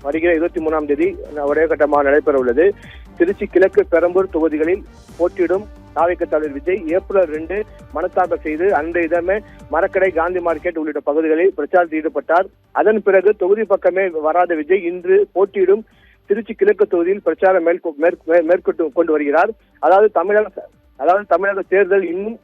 வருகிற 23ஆம் தேதி ஒரே கட்டமாக நடைபெற உள்ளது. திருச்சி கிழக்கு, பெரம்பூர் தொகுதிகளில் போட்டியிடும் தாவேக தலைவர் விஜய் ஏப்ரல் 2 மனு தாக்கல் செய்து அன்றைய தினமே மரக்கடை, காந்தி மார்க்கெட் உள்ளிட்ட பகுதிகளில் பிரச்சாரத்தில் ஈடுபட்டார். அதன் பிறகு தொகுதி பக்கமே வராத விஜய் இன்று போட்டியிடும் திருச்சி கிழக்கு தொகுதியில் பிரச்சாரம் மேற்கொண்டு கொண்டு வருகிறார். அதாவது தமிழக தேர்தல் இன்னும்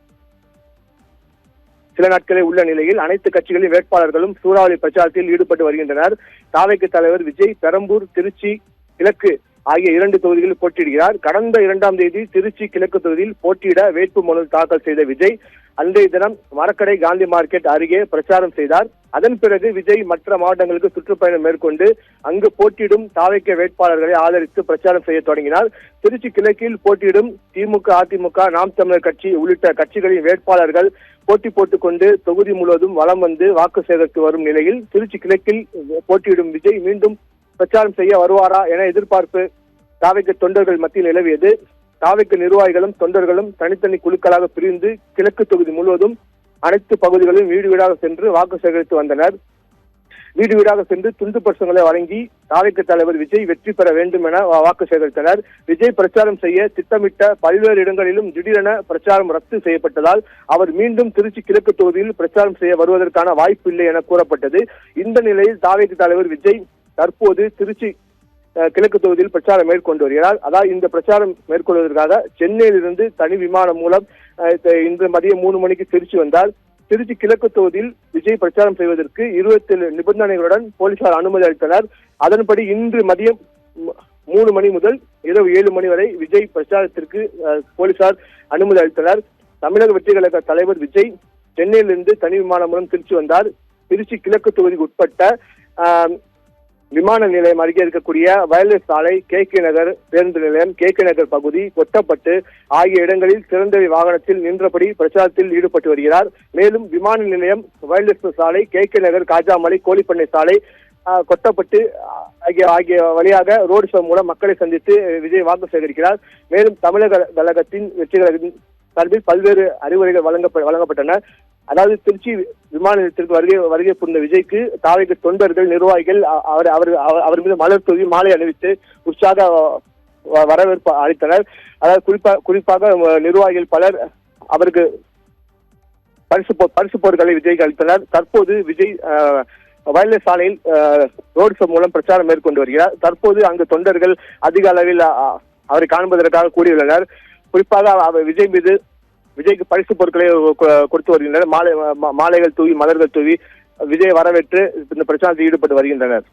சில நாட்களே உள்ள நிலையில் அனைத்து கட்சிகளின் வேட்பாளர்களும் சூறாவளி பிரச்சாரத்தில் ஈடுபட்டு வருகின்றனர். தாவேக தலைவர் விஜய் பெரம்பூர், திருச்சி கிழக்கு ஆகிய 2 தொகுதிகளில் போட்டியிடுகிறார். கடந்த 2ஆம் தேதி திருச்சி கிழக்கு தொகுதியில் போட்டியிட வேட்பு மனு தாக்கல் செய்த விஜய் அன்றைய தினம் மரக்கடை, காந்தி மார்க்கெட் அருகே பிரச்சாரம் செய்தார். அதன் பிறகு விஜய் மற்ற மாவட்டங்களுக்கு சுற்றுப்பயணம் மேற்கொண்டு அங்கு போட்டியிடும் தாவேக வேட்பாளர்களை ஆதரித்து பிரச்சாரம் செய்ய தொடங்கினார். திருச்சி கிழக்கில் போட்டியிடும் திமுக, அதிமுக, நாம் தமிழர் கட்சி உள்ளிட்ட கட்சிகளின் வேட்பாளர்கள் போட்டி போட்டுக் கொண்டு தொகுதி முழுவதும் வலம் வந்து வாக்கு சேகரித்து வரும் நிலையில் திருச்சி கிழக்கில் போட்டியிடும் விஜய் மீண்டும் பிரச்சாரம் செய்ய வருவாரா என எதிர்பார்ப்பு தாவேக தொண்டர்கள் மத்தியில் நிலவியது. தாவேக நிர்வாகிகளும் தொண்டர்களும் தனித்தனி குழுக்களாக பிரிந்து கிழக்கு தொகுதி முழுவதும் அனைத்து பகுதிகளிலும் வீடு வீடாக சென்று வாக்கு சேகரித்து வந்தனர். வீடு வீடாக சென்று துண்டு பிரசுரங்களை வழங்கி தாவேக தலைவர் விஜய் வெற்றி பெற வேண்டும் என வாக்கு சேகரித்தனர். விஜய் பிரச்சாரம் செய்ய திட்டமிட்ட பல்வேறு இடங்களிலும் திடீரென பிரச்சாரம் ரத்து செய்யப்பட்டதால் அவர் மீண்டும் திருச்சி கிழக்கு தொகுதியில் பிரச்சாரம் செய்ய வருவதற்கான வாய்ப்பு இல்லை என கூறப்பட்டது. இந்த நிலையில் தாவேக தலைவர் விஜய் தற்போது திருச்சி கிழக்கு தொகுதியில் பிரச்சாரம் மேற்கொண்டு வருகிறார். அதாவது இந்த பிரச்சாரம் மேற்கொள்வதற்காக சென்னையிலிருந்து தனி விமானம் மூலம் இன்று மதியம் 3 மணிக்கு திருச்சி வந்தார். திருச்சி கிழக்கு தொகுதியில் விஜய் பிரச்சாரம் செய்வதற்கு 27 நிபந்தனைகளுடன் போலீசார் அனுமதி அளித்தனர். அதன்படி இன்று மதியம் 3 மணி முதல் இரவு 7 மணி வரை விஜய் பிரச்சாரத்திற்கு போலீசார் அனுமதி அளித்தனர். தமிழக வெற்றி கழக தலைவர் விஜய் சென்னையிலிருந்து தனி விமானம் மூலம் திருச்சி வந்தார். திருச்சி கிழக்கு தொகுதிக்கு உட்பட்ட விமான நிலையம் அருகே இருக்கக்கூடிய வயல்வேஸ் சாலை, KK நகர் பேருந்து நிலையம், KK நகர் பகுதி, கொட்டப்பட்டு ஆகிய இடங்களில் திறந்தவெளி வாகனத்தில் நின்றபடி பிரச்சாரத்தில் ஈடுபட்டு வருகிறார். மேலும் விமான நிலையம், வயல்வேஸ் சாலை, KK நகர், காஜாமலை, கோழிப்பண்ணை சாலை, கொட்டப்பட்டு ஆகிய வழியாக ரோடு ஷோ மூலம் மக்களை சந்தித்து விஜய் வாக்கு சேகரிக்கிறார். மேலும் தமிழக கழகத்தின் வெற்றி கழகத்தின் சார்பில் பல்வேறு அறிவுரைகள் வழங்கப்பட்டன. அதாவது திருச்சி விமான நிலையத்திற்கு வருகை புரிந்த விஜய்க்கு தாவேக தொண்டர்கள், நிர்வாகிகள் அவர் மீது மலர் தூவி மாலை அணிவித்து உற்சாக வரவேற்பு அளித்தனர். அதாவது குறிப்பாக நிர்வாகிகள் பலர் அவருக்கு பரிசு பொருட்களை விஜய்க்கு அளித்தனர். தற்போது விஜய் வயல்வேஸ் சாலையில் ரோடு ஷோ மூலம் பிரச்சாரம் மேற்கொண்டு வருகிறார். தற்போது அங்கு தொண்டர்கள் அதிக அளவில் அவரை காண்பதற்காக கூடியுள்ளனர். குறிப்பாக விஜய்க்கு பரிசு பொருட்களை கொடுத்து வருகின்றனர். மாலைகள் தூவி, மலர்கள் தூவி விஜய் வரவேற்று இந்த பிரச்சாரத்தில் ஈடுபட்டு வருகின்றனர்.